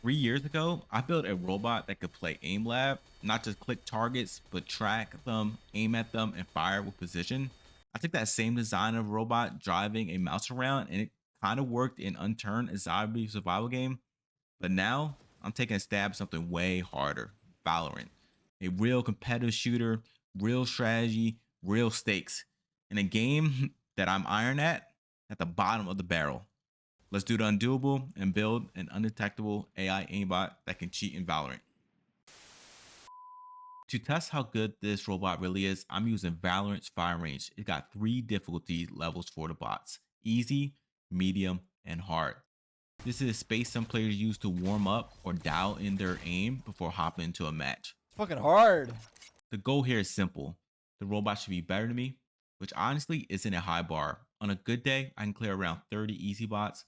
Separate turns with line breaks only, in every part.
3 years ago, I built a robot that could play aim lab, not just click targets, but track them, aim at them, and fire with precision. I took that same design of robot driving a mouse around, and it kind of worked in Unturned, a zombie survival game. But now I'm taking a stab at something way harder: Valorant. A real competitive shooter, real strategy, real stakes. In a game that I'm iron at the bottom of the barrel. Let's do the undoable and build an undetectable AI aimbot that can cheat in Valorant. To test how good this robot really is, I'm using Valorant's fire range. It got 3 difficulty levels for the bots: easy, medium, and hard. This is a space some players use to warm up or dial in their aim before hopping into a match.
It's fucking hard.
The goal here is simple: the robot should be better than me, which honestly isn't a high bar. On a good day, I can clear around 30 easy bots,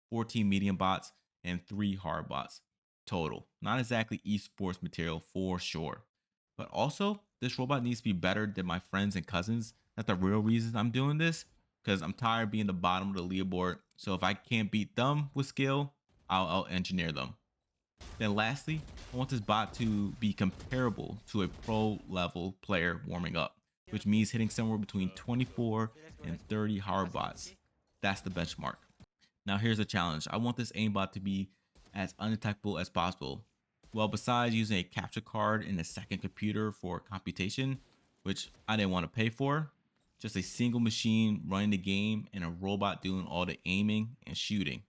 14 medium bots, and 3 hard bots total. Not exactly esports material for sure. But also, this robot needs to be better than my friends and cousins. That's the real reason I'm doing this, because I'm tired of being the bottom of the leaderboard. So if I can't beat them with skill, I'll out engineer them. Then lastly, I want this bot to be comparable to a pro level player warming up, which means hitting somewhere between 24 and 30 hard bots. That's the benchmark. Now here's the challenge. I want this aimbot to be as undetectable as possible. Well, besides using a capture card in a second computer for computation, which I didn't want to pay for, just a single machine running the game and a robot doing all the aiming and shooting.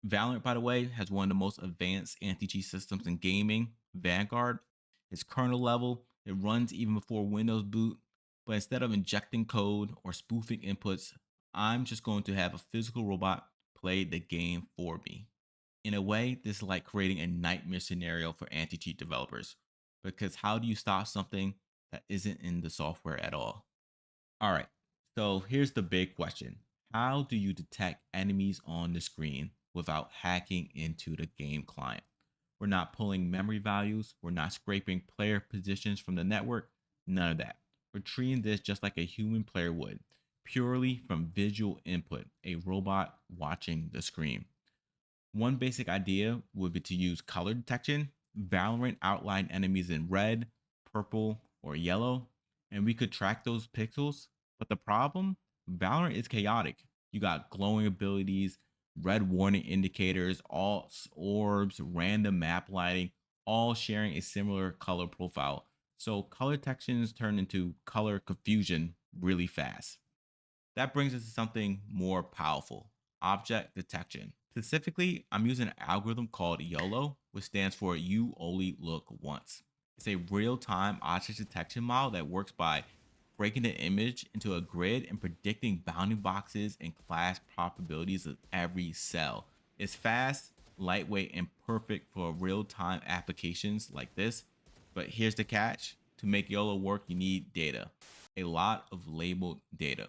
Valorant, by the way, has one of the most advanced anti-cheat systems in gaming, Vanguard. It's kernel level, it runs even before Windows boot, but instead of injecting code or spoofing inputs, I'm just going to have a physical robot play the game for me. In a way, this is like creating a nightmare scenario for anti-cheat developers, because how do you stop something that isn't in the software at all? All right, so here's the big question. How do you detect enemies on the screen without hacking into the game client? We're not pulling memory values, we're not scraping player positions from the network, none of that. We're treating this just like a human player would, purely from visual input, a robot watching the screen. One basic idea would be to use color detection. Valorant outline enemies in red, purple, or yellow, and we could track those pixels. But the problem, Valorant is chaotic. You got glowing abilities, red warning indicators, alts, orbs, random map lighting, all sharing a similar color profile. So color detections turn into color confusion really fast. That brings us to something more powerful: object detection. Specifically, I'm using an algorithm called YOLO, which stands for You Only Look Once. It's a real time object detection model that works by breaking the image into a grid and predicting bounding boxes and class probabilities of every cell. It's fast, lightweight, and perfect for real time applications like this. But here's the catch: to make YOLO work, you need data, a lot of labeled data.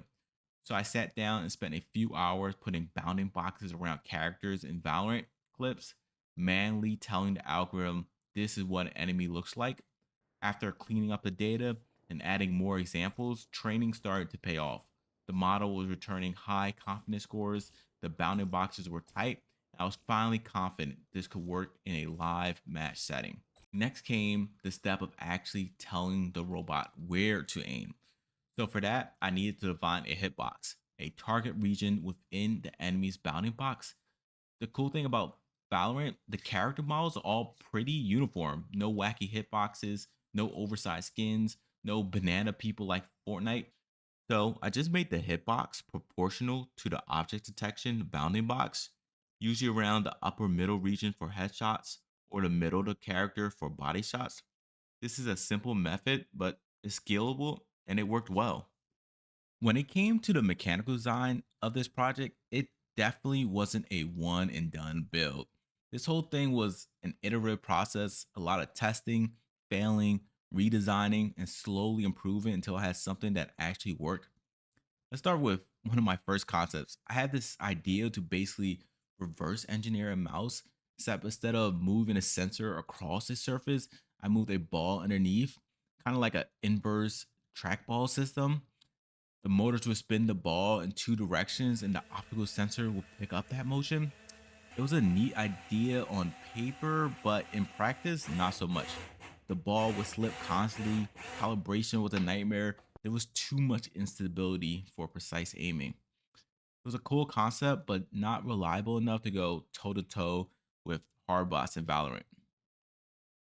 So I sat down and spent a few hours putting bounding boxes around characters in Valorant clips, manually telling the algorithm this is what an enemy looks like. After cleaning up the data and adding more examples, training started to pay off. The model was returning high confidence scores, the bounding boxes were tight, and I was finally confident this could work in a live match setting. Next came the step of actually telling the robot where to aim. So for that, I needed to define a hitbox, a target region within the enemy's bounding box. The cool thing about Valorant, the character models are all pretty uniform. No wacky hitboxes, no oversized skins, no banana people like Fortnite. So I just made the hitbox proportional to the object detection bounding box, usually around the upper middle region for headshots or the middle of the character for body shots. This is a simple method, but it's scalable and it worked well. When it came to the mechanical design of this project, it definitely wasn't a one and done build. This whole thing was an iterative process, a lot of testing, failing, redesigning, and slowly improving until I had something that actually worked. Let's start with one of my first concepts. I had this idea to basically reverse engineer a mouse, except instead of moving a sensor across a surface, I moved a ball underneath, kind of like an inverse trackball system. The motors would spin the ball in 2 directions and the optical sensor would pick up that motion. It was a neat idea on paper, but in practice, not so much. The ball would slip constantly, calibration was a nightmare. There was too much instability for precise aiming. It was a cool concept, but not reliable enough to go toe to toe with hardbots in Valorant.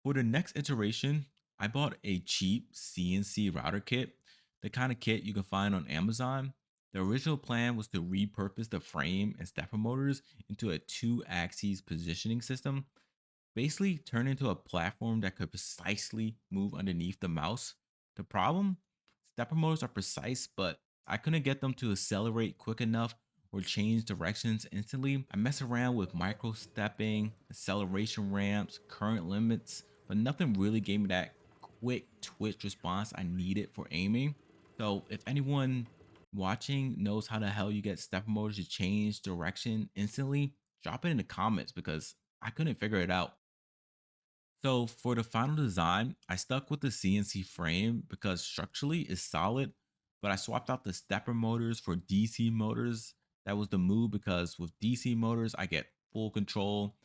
For the next iteration, I bought a cheap CNC router kit, the kind of kit you can find on Amazon. The original plan was to repurpose the frame and stepper motors into a two axis positioning system, basically turn into a platform that could precisely move underneath the mouse. The problem? Stepper motors are precise, but I couldn't get them to accelerate quick enough or change directions instantly. I mess around with micro stepping, acceleration ramps, current limits, but nothing really gave me that quick twitch response I needed for aiming. So if anyone watching knows how the hell you get stepper motors to change direction instantly, drop it in the comments because I couldn't figure it out. So for the final design, I stuck with the CNC frame because structurally it's solid, but I swapped out the stepper motors for DC motors. That was the move because with DC motors, I get full control,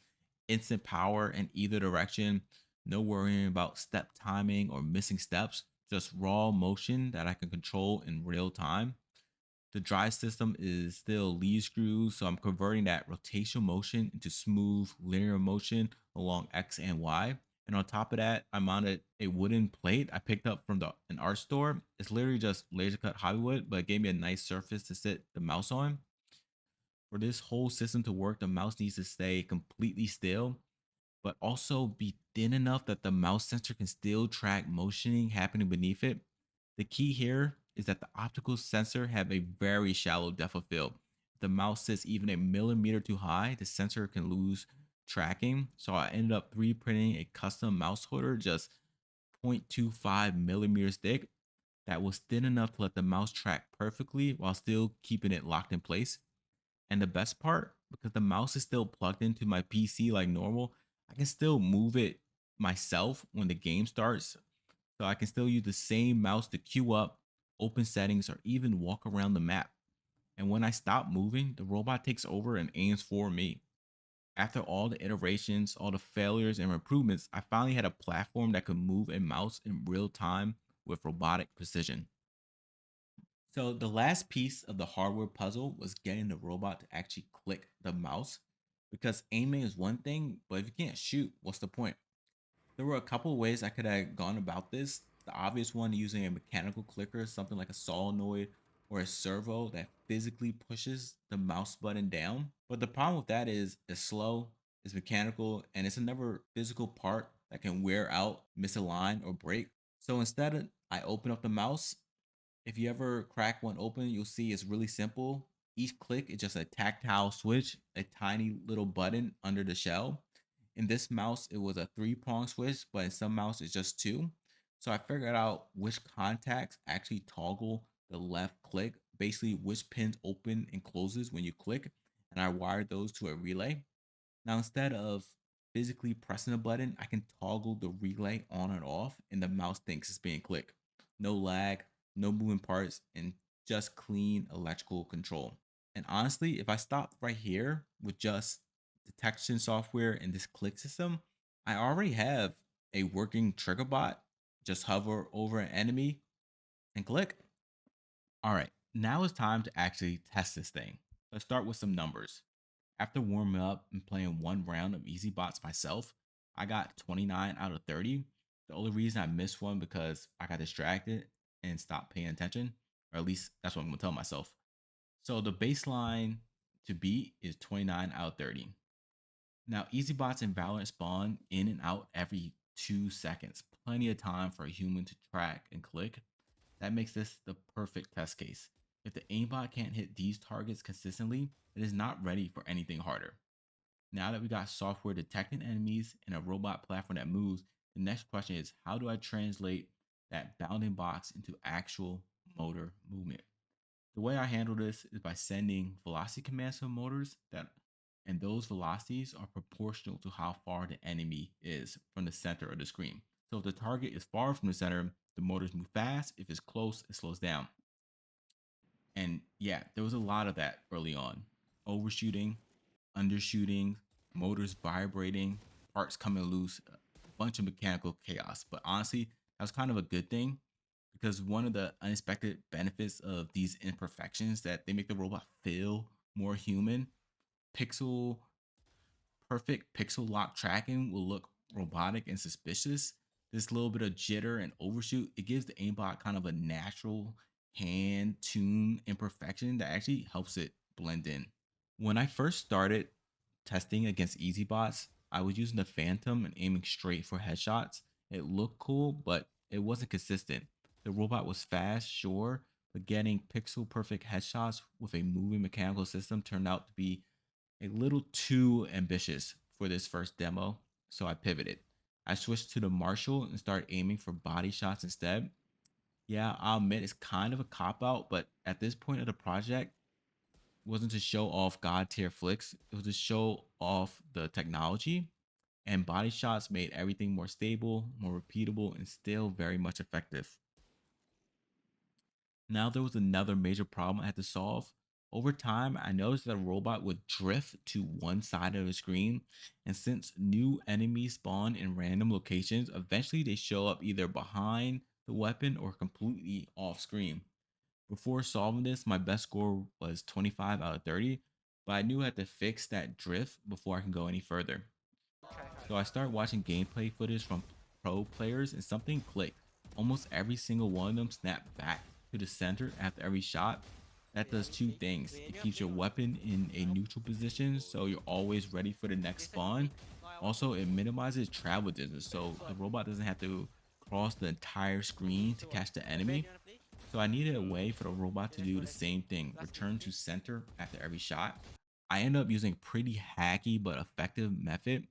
instant power in either direction, no worrying about step timing or missing steps, just raw motion that I can control in real time. The drive system is still lead screws, so I'm converting that rotational motion into smooth linear motion along X and Y. And on top of that, I mounted a wooden plate I picked up from an art store. It's literally just laser cut Hollywood, but it gave me a nice surface to sit the mouse on. For this whole system to work, the mouse needs to stay completely still, but also be thin enough that the mouse sensor can still track motioning happening beneath it. The key here is that the optical sensor have a very shallow depth of field. If the mouse sits even a millimeter too high, the sensor can lose tracking. So I ended up 3D printing a custom mouse holder just 0.25 millimeters thick that was thin enough to let the mouse track perfectly while still keeping it locked in place. And the best part, because the mouse is still plugged into my PC like normal, I can still move it myself when the game starts. So I can still use the same mouse to queue up, open settings, or even walk around the map. And when I stop moving, the robot takes over and aims for me. After all the iterations, all the failures and improvements, I finally had a platform that could move a mouse in real time with robotic precision. So the last piece of the hardware puzzle was getting the robot to actually click the mouse because aiming is one thing, but if you can't shoot, what's the point? There were a couple of ways I could have gone about this. The obvious one using a mechanical clicker, something like a solenoid or a servo that physically pushes the mouse button down. But the problem with that is it's slow, it's mechanical, and it's another physical part that can wear out, misalign, or break. So instead, I open up the mouse. If you ever crack one open, you'll see it's really simple. Each click is just a tactile switch, a tiny little button under the shell. In this mouse, it was a three-prong switch, but in some mouse, it's just two. So I figured out which contacts actually toggle the left click, basically which pins open and closes when you click, and I wired those to a relay. Now, instead of physically pressing a button, I can toggle the relay on and off, and the mouse thinks it's being clicked. No lag, no moving parts, and just clean electrical control. And honestly, if I stopped right here with just detection software and this click system, I already have a working trigger bot. Just hover over an enemy and click. All right, now it's time to actually test this thing. Let's start with some numbers. After warming up and playing one round of easy bots myself, I got 29 out of 30. The only reason I missed one because I got distracted and stopped paying attention, or at least that's what I'm gonna tell myself. So the baseline to beat is 29 out of 30. Now, easy bots in Valorant spawn in and out every 2 seconds, plenty of time for a human to track and click. That makes this the perfect test case. If the aimbot can't hit these targets consistently, it is not ready for anything harder. Now that we got software detecting enemies and a robot platform that moves, the next question is how do I translate that bounding box into actual motor movement? The way I handle this is by sending velocity commands to motors and those velocities are proportional to how far the enemy is from the center of the screen. So if the target is far from the center, the motors move fast. If it's close, it slows down. And yeah, there was a lot of that early on. Overshooting, undershooting, motors vibrating, parts coming loose, a bunch of mechanical chaos. But honestly, that was kind of a good thing because one of the unexpected benefits of these imperfections that they make the robot feel more human. Pixel Perfect pixel lock tracking will look robotic and suspicious. This little bit of jitter and overshoot, it gives the aimbot kind of a natural hand tune imperfection that actually helps it blend in. When I first started testing against easy bots, I was using the Phantom and aiming straight for headshots. It looked cool, but it wasn't consistent. The robot was fast, sure, but getting pixel perfect headshots with a moving mechanical system turned out to be a little too ambitious for this first demo, so I pivoted. I switched to the Marshall and started aiming for body shots instead. Yeah, I'll admit it's kind of a cop out, but at this point of the project, it wasn't to show off god tier flicks, it was to show off the technology. And body shots made everything more stable, more repeatable, and still very much effective. Now there was another major problem I had to solve. Over time, I noticed that a robot would drift to one side of the screen, and since new enemies spawn in random locations, eventually they show up either behind the weapon or completely off screen. Before solving this, my best score was 25 out of 30, but I knew I had to fix that drift before I can go any further.
Okay.
So I started watching gameplay footage from pro players and something clicked. Almost every single one of them snapped back to the center after every shot. That does two things. It keeps your weapon in a neutral position so you're always ready for the next spawn. Also, it minimizes travel distance so the robot doesn't have to cross the entire screen to catch the enemy. So I needed a way for the robot to do the same thing, return to center after every shot. I ended up using a pretty hacky but effective method.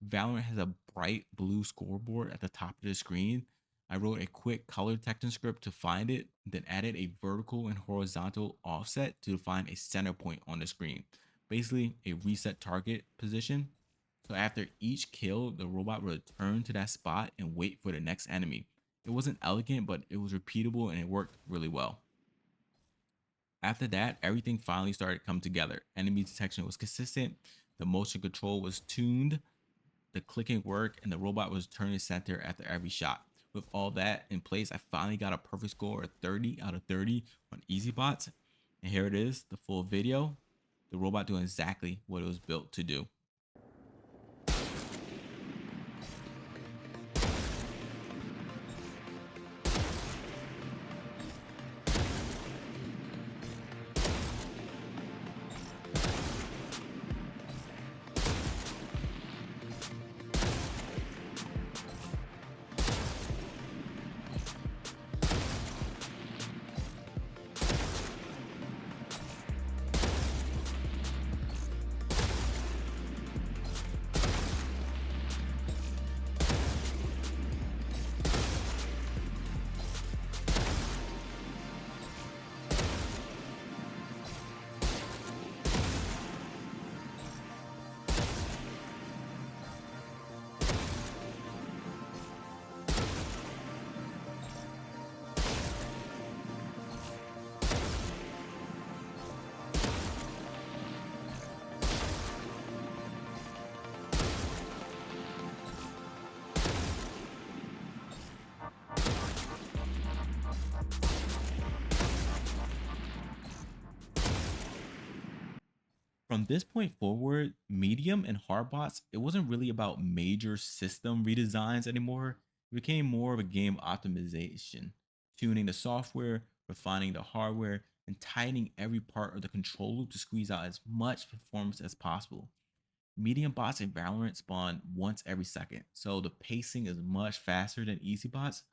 Valorant has a bright blue scoreboard at the top of the screen. I wrote a quick color detection script to find it, then added a vertical and horizontal offset to find a center point on the screen. Basically, a reset target position. So after each kill, the robot would return to that spot and wait for the next enemy. It wasn't elegant, but it was repeatable and it worked really well. After that, everything finally started to come together. Enemy detection was consistent, the motion control was tuned, the clicking worked, and the robot was turning center after every shot. With all that in place, I finally got a perfect score of 30 out of 30 on EasyBots. And here it is, the full video. The robot doing exactly what it was built to do. From this point forward, medium and hard bots, it wasn't really about major system redesigns anymore. It became more of a game optimization, tuning the software, refining the hardware, and tightening every part of the control loop to squeeze out as much performance as possible. Medium bots in Valorant spawn once every second, so the pacing is much faster than easy bots.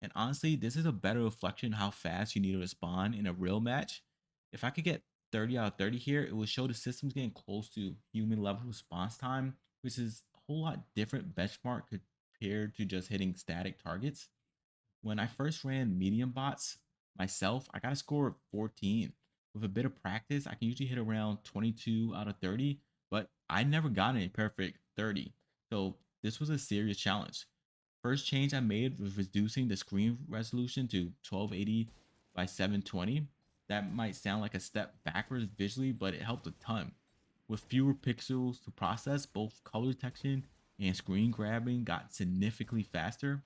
And honestly, this is a better reflection of how fast you need to respond in a real match. If I could get 30 out of 30 here, it would show the system's getting close to human level response time, which is a whole lot different benchmark compared to just hitting static targets. When I first ran medium bots myself, I got a score of 14. With a bit of practice, I can usually hit around 22 out of 30, but I never got a perfect 30. So this was a serious challenge. First change I made was reducing the screen resolution to 1280 by 720. That might sound like a step backwards visually, but it helped a ton. With fewer pixels to process, both color detection and screen grabbing got significantly faster.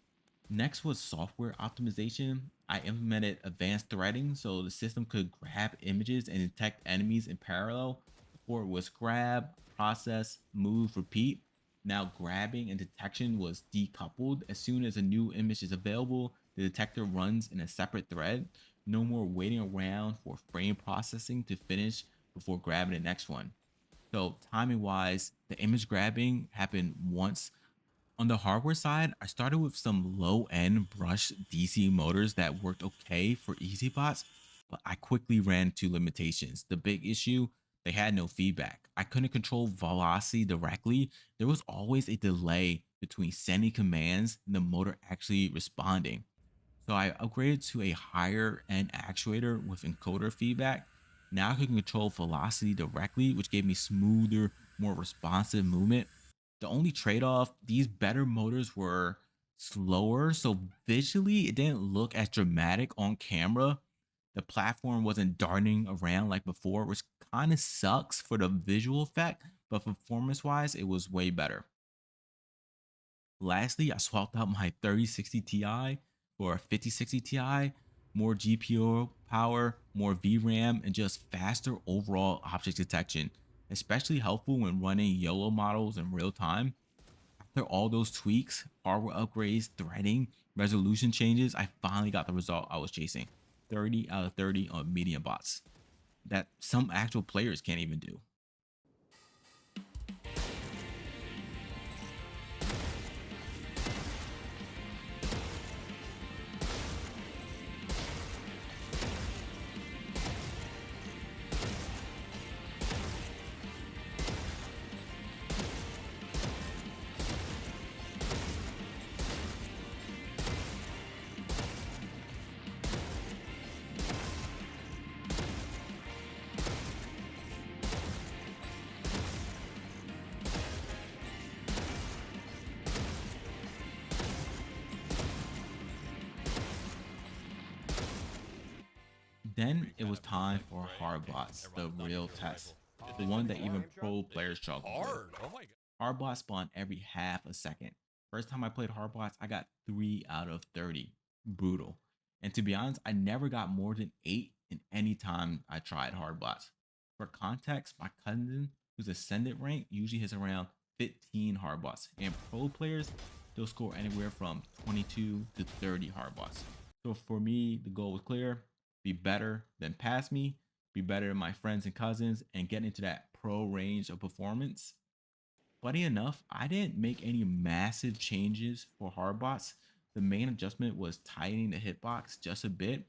Next was software optimization. I implemented advanced threading so the system could grab images and detect enemies in parallel. Before it was grab, process, move, repeat. Now grabbing and detection was decoupled. As soon as a new image is available, the detector runs in a separate thread. No more waiting around for frame processing to finish before grabbing the next one. So timing wise, the image grabbing happened once. On the hardware side, I started with some low end brush DC motors that worked okay for EasyBots, but I quickly ran into limitations. The big issue, they had no feedback. I couldn't control velocity directly. There was always a delay between sending commands and the motor actually responding. So I upgraded to a higher end actuator with encoder feedback. Now I can control velocity directly, which gave me smoother, more responsive movement. The only trade off, these better motors were slower. So visually, it didn't look as dramatic on camera. The platform wasn't darting around like before, which kind of sucks for the visual effect, but performance wise, it was way better. Lastly, I swapped out my 3060 Ti for a 5060 Ti, more GPU power, more VRAM, and just faster overall object detection, especially helpful when running YOLO models in real time. After all those tweaks, hardware upgrades, threading, resolution changes, I finally got the result I was chasing. 30 out of 30 on medium bots that some actual players can't even do. Then it was time for hard bots, the real test, the one that even pro players struggle with. Hardbots spawn every half a second. First time I played Hardbots, I got 3 out of 30. Brutal. And to be honest, I never got more than 8 in any time I tried Hardbots. For context, my cousin, who's ascendant rank, usually hits around 15 Hardbots. And pro players, they'll score anywhere from 22 to 30 Hardbots. So for me, the goal was clear: be better than pass me, be better than my friends and cousins, and get into that pro range of performance. Funny enough, I didn't make any massive changes for hardbots. The main adjustment was tightening the hitbox just a bit,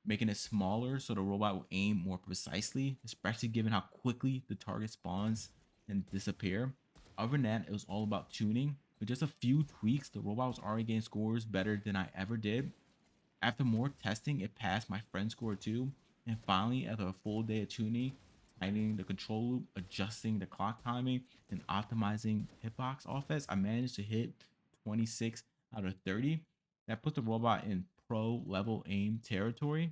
making it smaller so the robot will aim more precisely, especially given how quickly the target spawns and disappear. Other than that, it was all about tuning. With just a few tweaks, the robot was already getting scores better than I ever did. After more testing, it passed my friend score too. And finally, after a full day of tuning, tightening the control loop, adjusting the clock timing, and optimizing hitbox offense, I managed to hit 26 out of 30. That put the robot in pro level aim territory.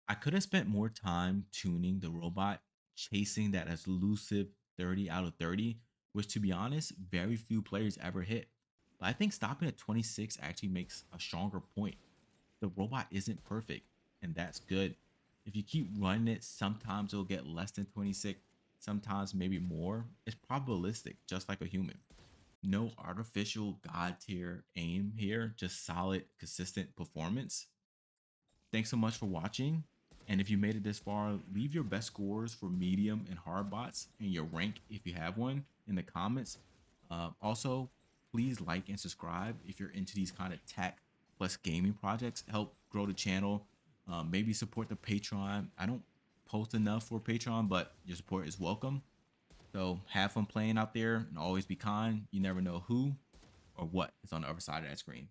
I could have spent more time tuning the robot, chasing that elusive 30 out of 30, which to be honest, very few players ever hit. But I think stopping at 26 actually makes a stronger point. The robot isn't perfect, and that's good. If you keep running it, sometimes it'll get less than 26, sometimes maybe more. It's probabilistic, just like a human. No artificial god tier aim here, just solid, consistent performance. Thanks so much for watching. And if you made it this far, leave your best scores for medium and hard bots and your rank if you have one in the comments. Also, please like and subscribe if you're into these kind of tech plus gaming projects. Help grow the channel. Maybe support the Patreon. I don't post enough for Patreon, but your support is welcome. So have fun playing out there and always be kind. You never know who or what is on the other side of that screen.